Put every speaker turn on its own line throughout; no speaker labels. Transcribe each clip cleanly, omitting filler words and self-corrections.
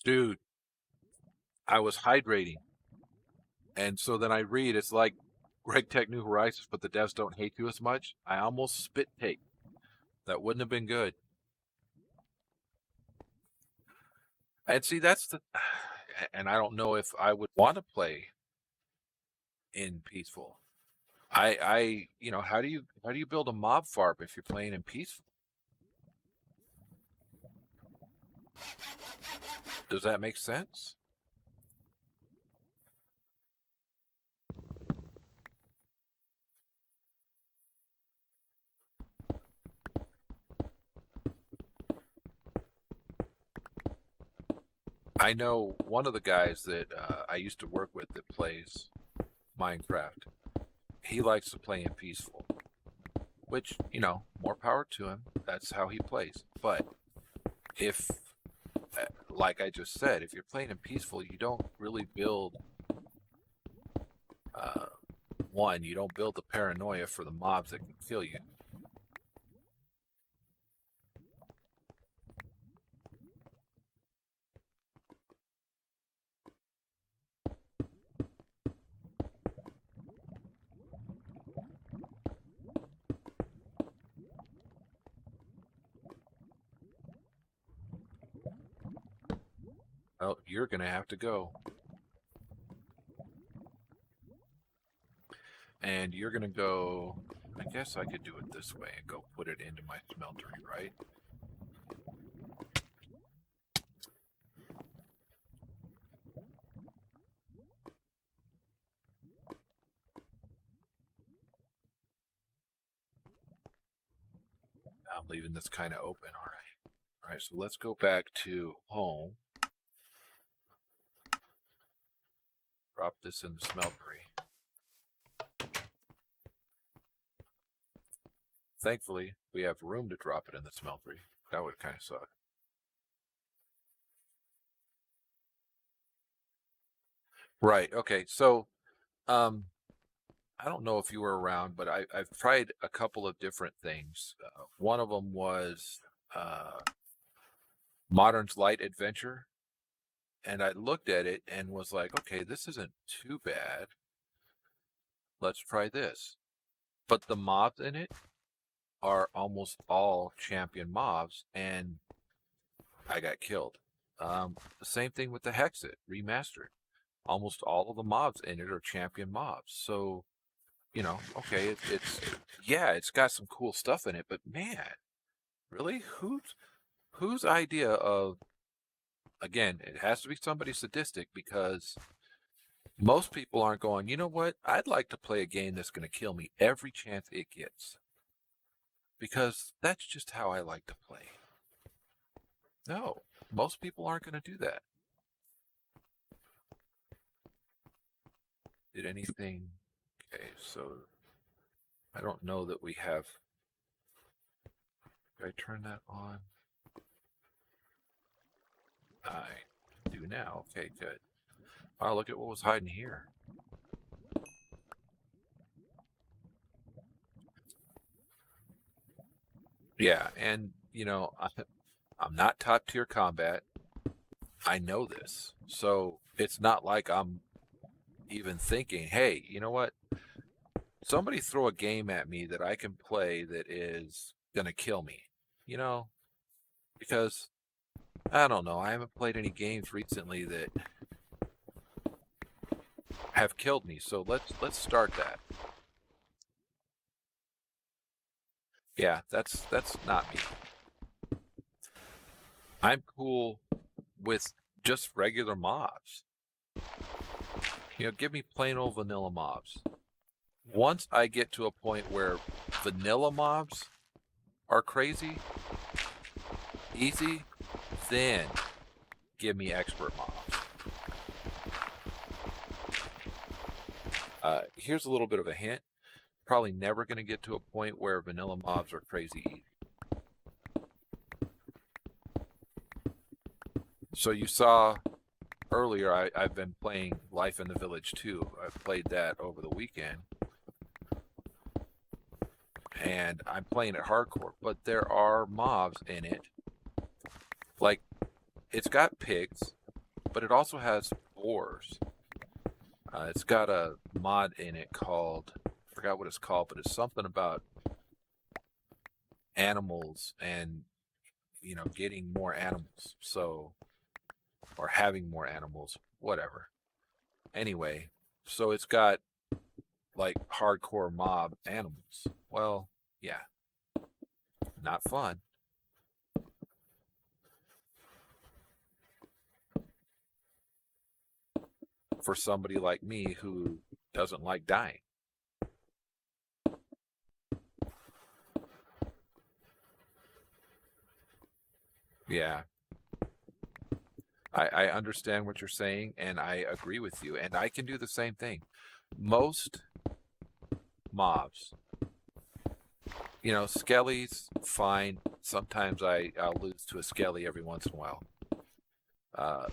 Dude, I was hydrating. And so then I read, it's like GregTech New Horizons, but the devs don't hate you as much. I almost spit take. That wouldn't have been good. And see, that's the, and I don't know if I would want to play in peaceful. How do you build a mob farm if you're playing in peaceful? Does that make sense? I know one of the guys that I used to work with that plays Minecraft. He likes to play in peaceful, which, more power to him. That's how he plays. But if, like I just said, if you're playing in peaceful, you don't really build, uh, you don't build the paranoia for the mobs that can kill you. Oh, you're going to have to go. And you're going to go, I guess I could do it this way and go put it into my smeltery, right? I'm leaving this kind of open. All right. All right, so let's go back to home. Drop this in the smeltery. Thankfully, we have room to drop it in the smeltery. That would kind of suck. Right. Okay. So, um, I don't know if you were around, but I've tried a couple of different things. One of them was Modern's Light Adventure, and I looked at it and was like, okay, this isn't too bad. Let's try this. But the mobs in it are almost all champion mobs, and I got killed. The same thing with the Hexit remastered. Almost all of the mobs in it are champion mobs. So, okay, it's got some cool stuff in it, but man, really, whose idea of, again, it has to be somebody sadistic, because most people aren't going, you know what? I'd like to play a game that's going to kill me every chance it gets, because that's just how I like to play. No, most people aren't going to do that. Did anything? Okay, so I don't know that we have. Did I turn that on? I do now. Okay, good. Wow, look at what was hiding here. Yeah, and I'm not top tier combat. I know this. So it's not like I'm even thinking, hey, you know what? Somebody throw a game at me that I can play that is going to kill me. You know, because I don't know. I haven't played any games recently that have killed me. So let's start that. Yeah, that's not me. I'm cool with just regular mobs. Give me plain old vanilla mobs. Once I get to a point where vanilla mobs are crazy, easy, then give me expert mobs. Here's a little bit of a hint. Probably never going to get to a point where vanilla mobs are crazy easy. So you saw earlier, I've been playing Life in the Village 2. I played that over the weekend. And I'm playing it hardcore, but there are mobs in it. Like, it's got pigs, but it also has boars. It's got a mod in it called, I forgot what it's called, but it's something about animals and, you know, getting more animals. So, or having more animals, whatever. Anyway, so it's got like hardcore mob animals. Well, yeah, not fun. For somebody like me who doesn't like dying. Yeah, I understand what you're saying, and I agree with you, and I can do the same thing. Most mobs, you know, skellies, fine. Sometimes I'll lose to a skelly every once in a while. Uh,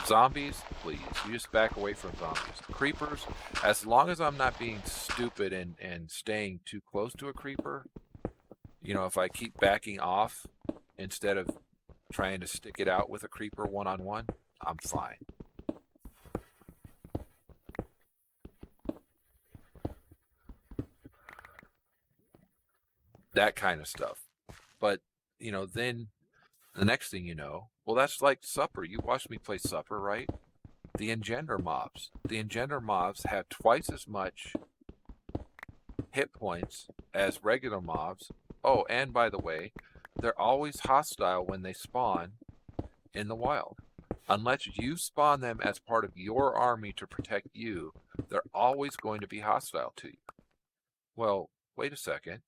Zombies, please. You just back away from zombies. Creepers, as long as I'm not being stupid and staying too close to a creeper, you know, if I keep backing off instead of trying to stick it out with a creeper one-on-one, I'm fine. That kind of stuff. But, you know, then the next thing you know, well, that's like Supper. You watched me play Supper, right? The engender mobs. The engender mobs have twice as much hit points as regular mobs. Oh, and by the way, they're always hostile when they spawn in the wild. Unless you spawn them as part of your army to protect you, they're always going to be hostile to you. Well, wait a second.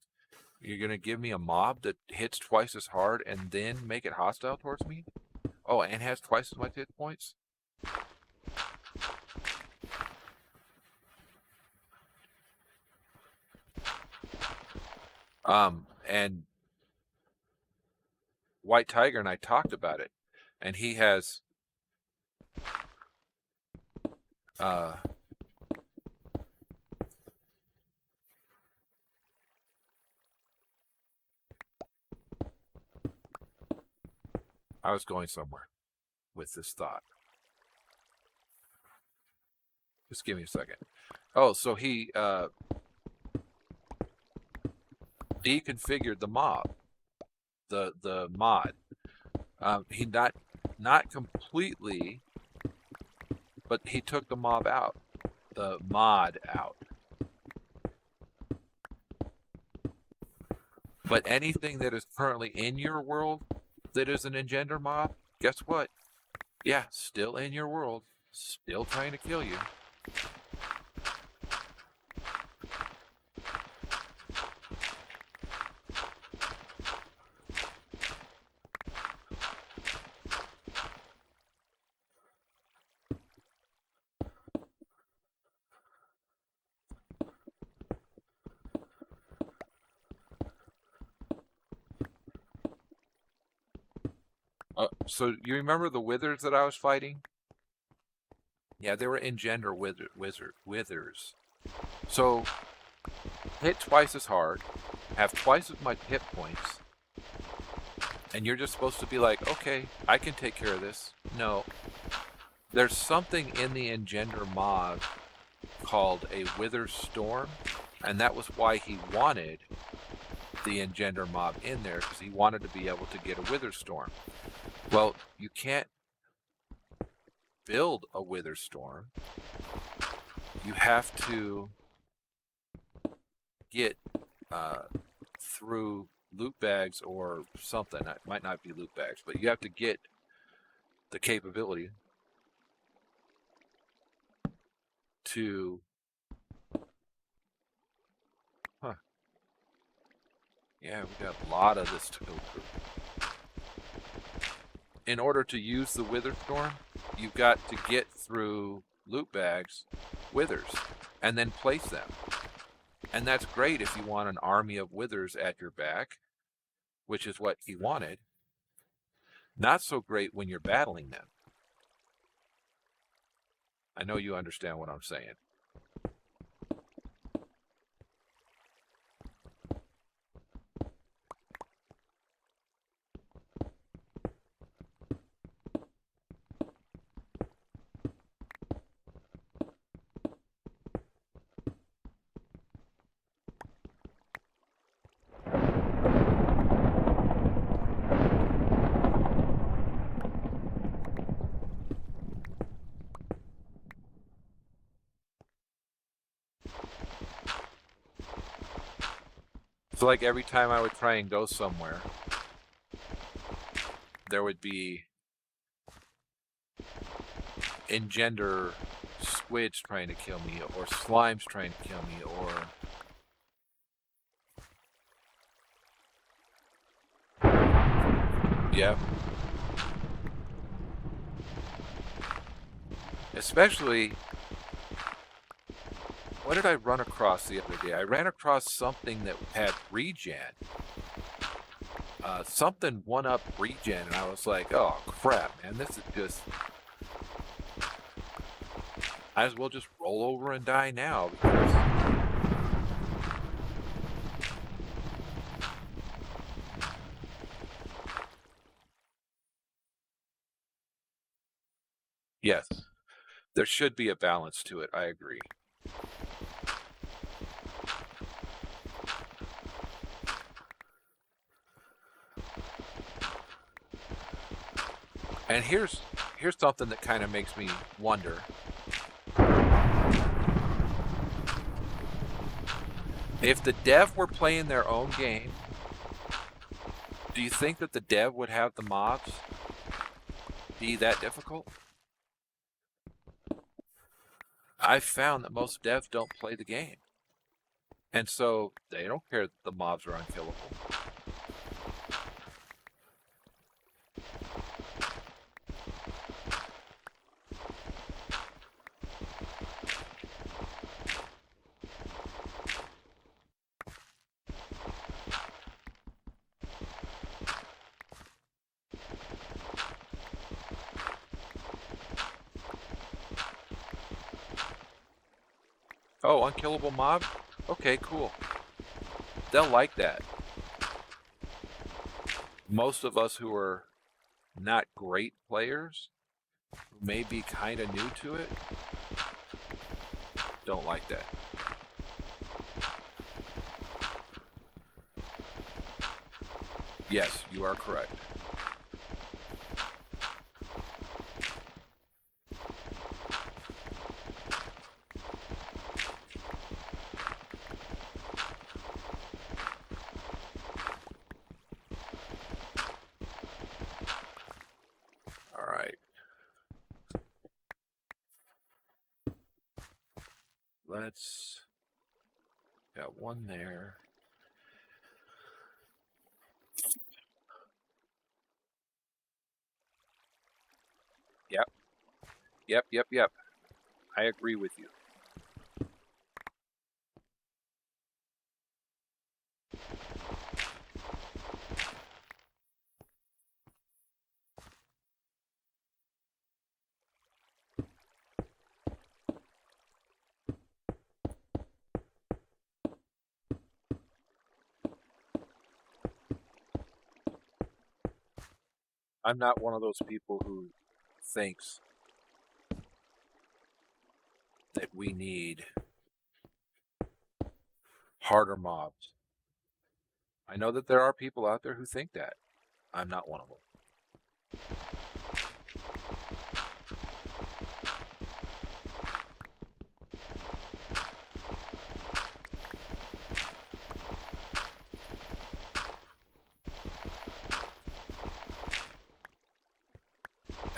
You're going to give me a mob that hits twice as hard and then make it hostile towards me? Oh, and has twice as much hit points? And White Tiger and I talked about it, and he has I was going somewhere with this thought. Just give me a second. Oh, so he deconfigured the mob, the mod. He not completely, but he took the mob out, the mod out. But anything that is currently in your world that is an engender mob, guess what? Yeah, still in your world, still trying to kill you. So you remember the withers that I was fighting? Yeah, they were engender withers. So hit twice as hard, have twice as much hit points, and you're just supposed to be like, okay, I can take care of this. No. There's something in the engender mod called a wither storm, and that was why he wanted the engender mob in there, because he wanted to be able to get a wither storm. Well, you can't build a wither storm. You have to get through loot bags or something. It might not be loot bags, but you have to get the capability to yeah, we got a lot of this to go through. In order to use the wither storm, you've got to get through loot bags, withers, and then place them. And that's great if you want an army of withers at your back, which is what he wanted. Not so great when you're battling them. I know you understand what I'm saying. So like every time I would try and go somewhere, there would be engender squids trying to kill me, or slimes trying to kill me, or yeah. Especially, what did I run across the other day? I ran across something that had regen. Something 1-up regen, and I was like, oh crap, man, this is just... I as well just roll over and die now, because... Yes, there should be a balance to it, I agree. And here's something that kind of makes me wonder. If the dev were playing their own game, do you think that the dev would have the mobs be that difficult? I've found that most devs don't play the game. And so they don't care that the mobs are unkillable. Oh, unkillable mob? Okay, cool. They'll like that. Most of us who are not great players, who may be kind of new to it, don't like that. Yes, you are correct. All right. Let's... Got one there. Yep. Yep. I agree with you. I'm not one of those people who thinks that we need harder mobs. I know that there are people out there who think that. I'm not one of them.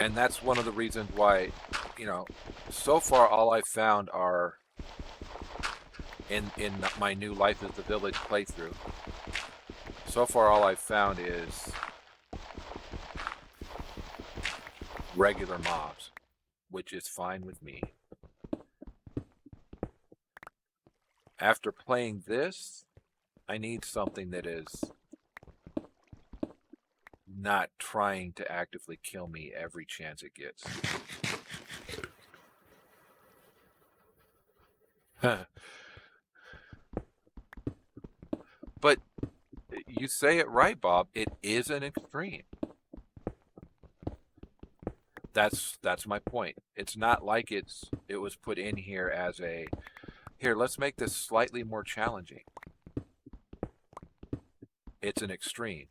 And that's one of the reasons why, you know, so far all I've found are in my new Life is the Village playthrough. So far all I've found is regular mobs, which is fine with me. After playing this, I need something that is not trying to actively kill me every chance it gets. But you say it right, Bob. It is an extreme. That's my point. It's not like it was put in here as a, here, let's make this slightly more challenging. It's an extreme.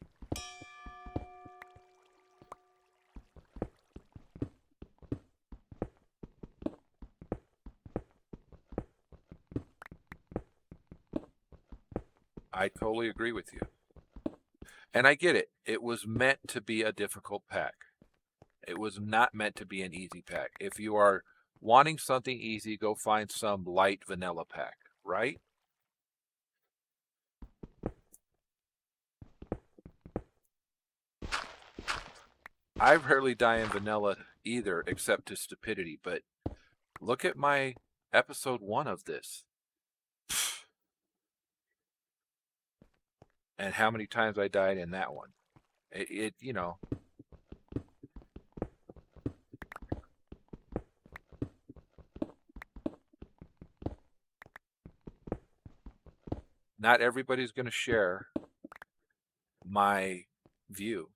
I totally agree with you. And I get it. It was meant to be a difficult pack. It was not meant to be an easy pack. If you are wanting something easy, go find some light vanilla pack, right? I rarely die in vanilla either, except to stupidity, but look at my episode 1 of this. And how many times I died in that one. You know, not everybody's going to share my view,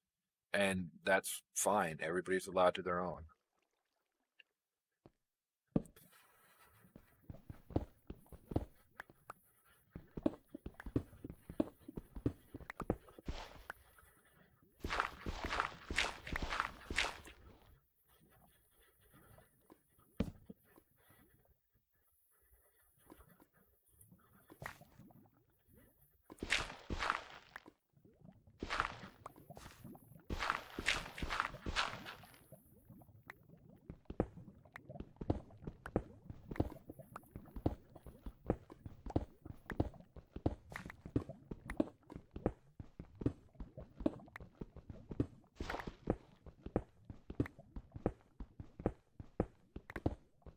and that's fine. Everybody's allowed to their own.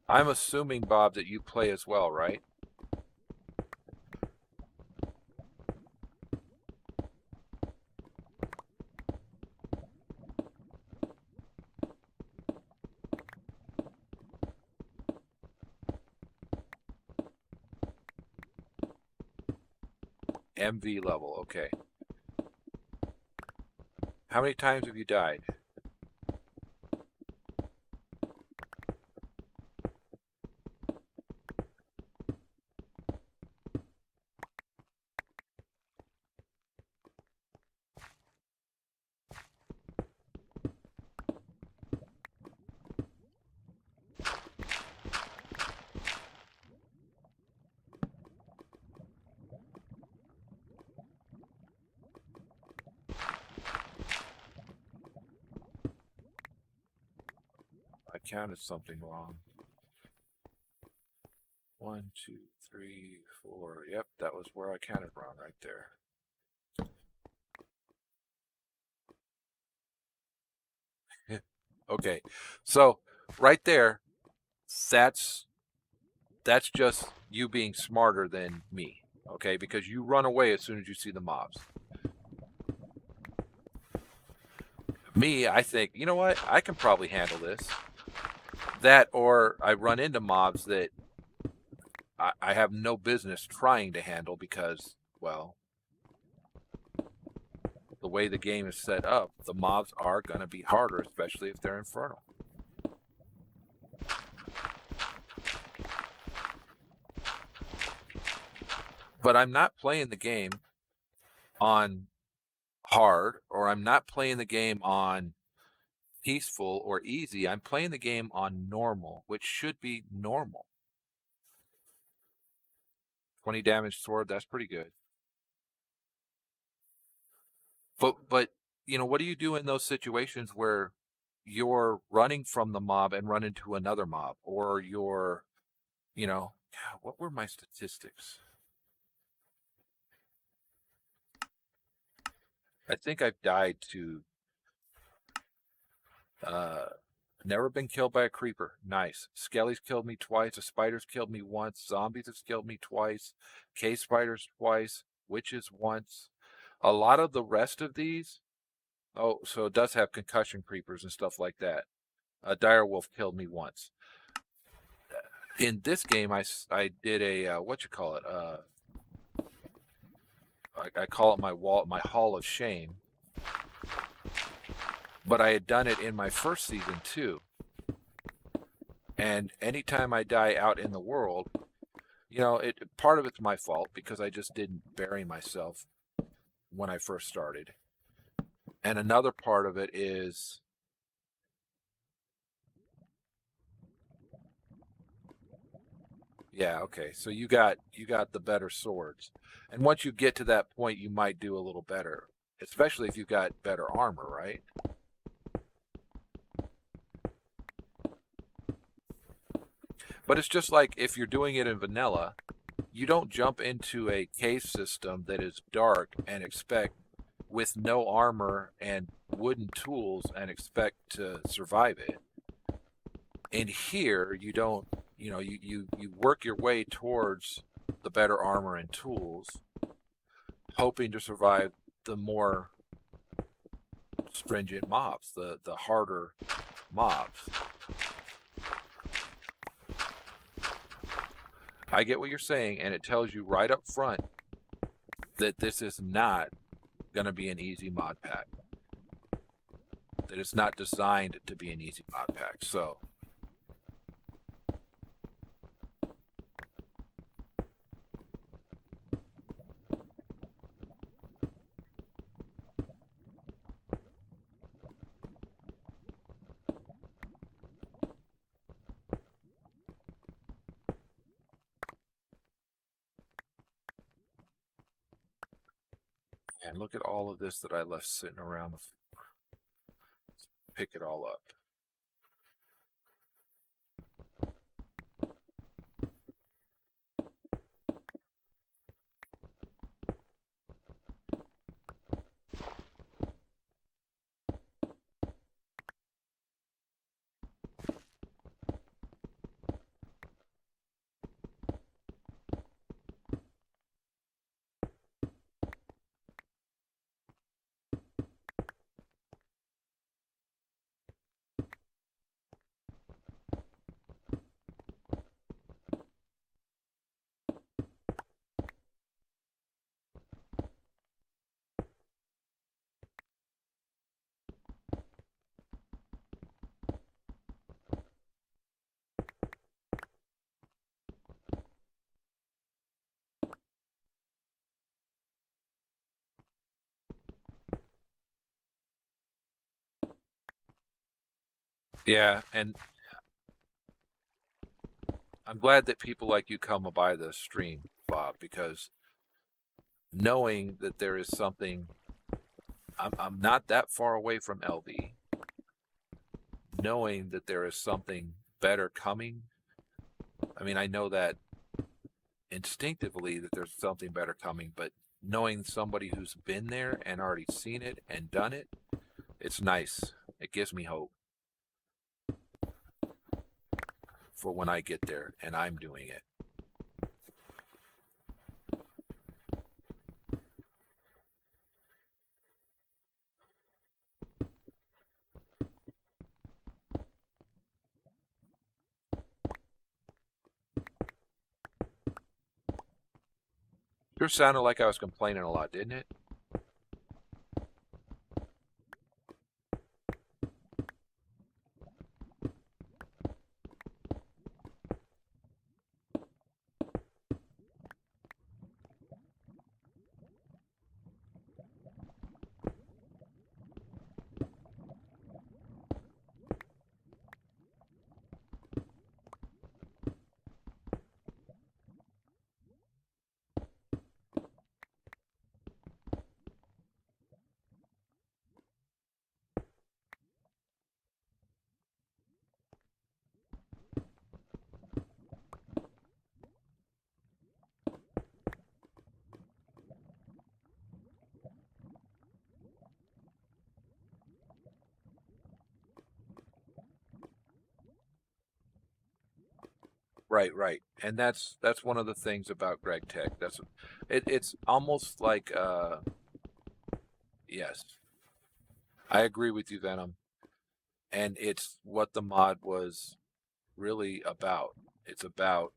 I'm assuming, Bob, that you play as well, right? MV level, okay. How many times have you died? I counted something wrong. 1, 2, 3, 4. Yep, that was where I counted wrong right there. Okay, so right there, that's just you being smarter than me, okay? Because you run away as soon as you see the mobs. Me, I think, you know what? I can probably handle this. That, or I run into mobs that I have no business trying to handle because, well, the way the game is set up, the mobs are going to be harder, especially if they're infernal. But I'm not playing the game on hard, or I'm not playing the game on peaceful or easy. I'm playing the game on normal, which should be normal. 20 damage sword, that's pretty good. But you know, what do you do in those situations where you're running from the mob and run into another mob, or you're, you know, what were my statistics? I think I've died to never been killed by a creeper. Nice. Skellies killed me twice. The spiders killed me once. Zombies have killed me twice. Cave spiders twice. Witches once. A lot of the rest of these, oh, so it does have concussion creepers and stuff like that. A dire wolf killed me once. In this game, I did a what you call it? I call it my hall of shame. But I had done it in my first season too. And anytime I die out in the world, you know, part of it's my fault because I just didn't bury myself when I first started. And another part of it is Yeah, okay. So you got the better swords. And once you get to that point, you might do a little better, especially if you got better armor, right? But it's just like if you're doing it in vanilla, you don't jump into a cave system that is dark and expect with no armor and wooden tools and expect to survive it. In here, you don't, you work your way towards the better armor and tools, hoping to survive the more stringent mobs, the harder mobs. I get what you're saying, and it tells you right up front that this is not going to be an easy mod pack. That it's not designed to be an easy mod pack. So, and look at all of this that I left sitting around. Pick it all up. Yeah, and I'm glad that people like you come by the stream, Bob, because knowing that there is something, I'm not that far away from LB, knowing that there is something better coming. I mean, I know that instinctively that there's something better coming, but knowing somebody who's been there and already seen it and done it, it's nice. It gives me hope for when I get there and I'm doing it. Sure sounded like I was complaining a lot, didn't it? Right, right. And that's one of the things about GregTech. It's almost like yes. I agree with you, Venom. And it's what the mod was really about. It's about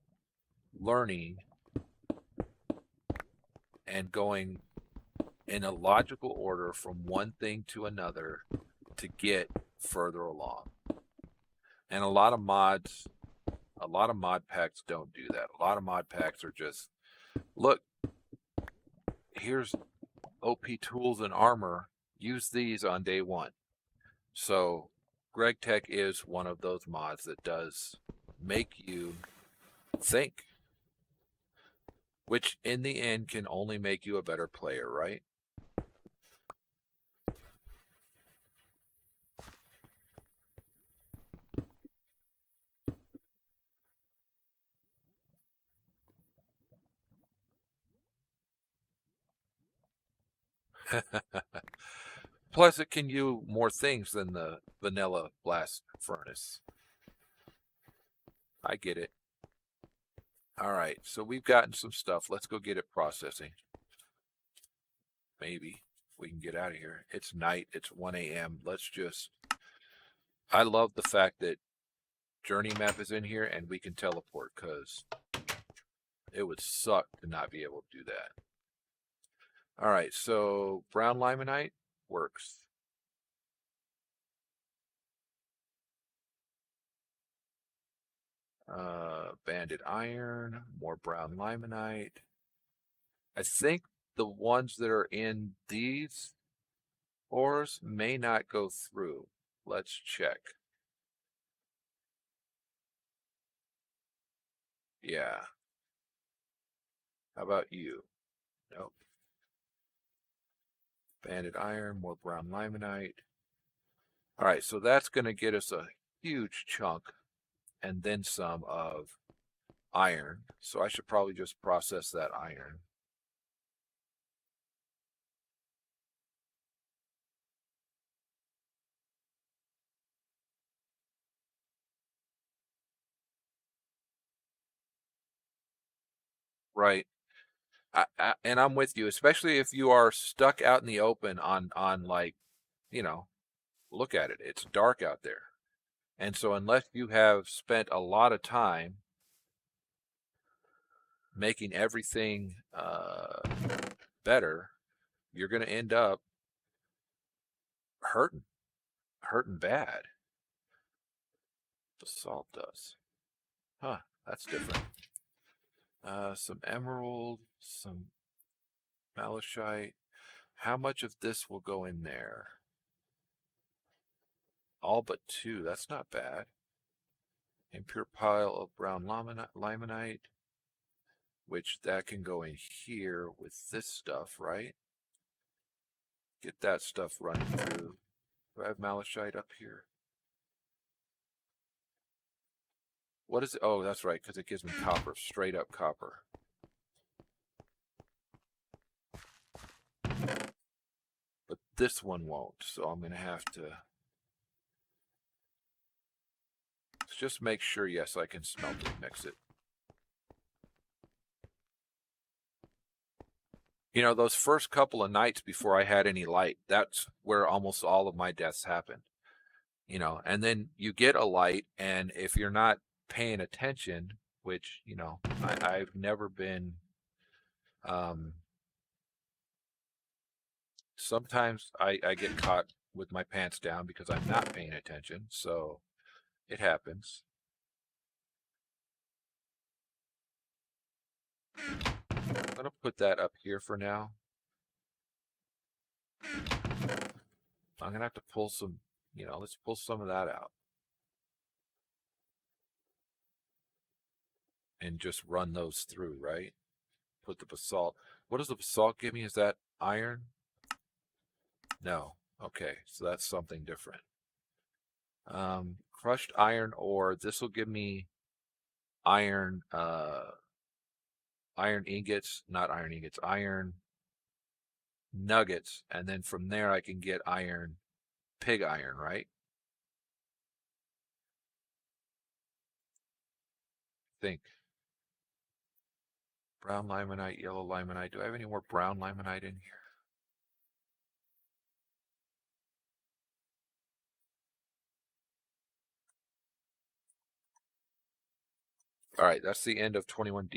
learning and going in a logical order from one thing to another to get further along. And a lot of mod packs don't do that. A lot of mod packs are just, look, here's OP tools and armor. Use these on day one. So GregTech is one of those mods that does make you think. which in the end can only make you a better player, right? Plus, it can do more things than the vanilla blast furnace. I get it. All right, so we've gotten some stuff. Let's go get it processing. Maybe we can get out of here. It's night. It's 1 a.m. Let's just... I love the fact that Journey Map is in here and we can teleport, because it would suck to not be able to do that. All right, so brown limonite works. Banded iron, more brown limonite. I think the ones that are in these ores may not go through. Let's check. Yeah. How about you? Nope. Banded iron, more brown limonite. All right, so that's going to get us a huge chunk and then some of iron. So I should probably just process that iron. Right. And I'm with you, especially if you are stuck out in the open on like, you know, look at it. It's dark out there. And so unless you have spent a lot of time making everything better, you're going to end up hurting bad. Basalt does. Huh, that's different. Some emerald, some malachite. How much of this will go in there? All but 2. That's not bad. Impure pile of brown limonite, which that can go in here with this stuff, right? Get that stuff running through. Do I have malachite up here? What is it? Oh, that's right, because it gives me copper, straight up copper. But this one won't, so I'm going to have to... Let's just make sure, yes, I can smelt it, mix it. You know, those first couple of nights before I had any light, that's where almost all of my deaths happened. You know, and then you get a light, and if you're not paying attention, which, you know, I've never been... sometimes I get caught with my pants down because I'm not paying attention, so it happens. I'm going to put that up here for now. I'm going to have to pull some, you know, let's pull some of that out. And just run those through, right? Put the basalt. What does the basalt give me? Is that iron? No. Okay, so that's something different. Crushed iron ore. This will give me iron, iron ingots, not iron ingots, iron nuggets, and then from there I can get iron, pig iron, right? Think. Brown limonite, yellow limonite. Do I have any more brown limonite in here? All right, that's the end of 21D.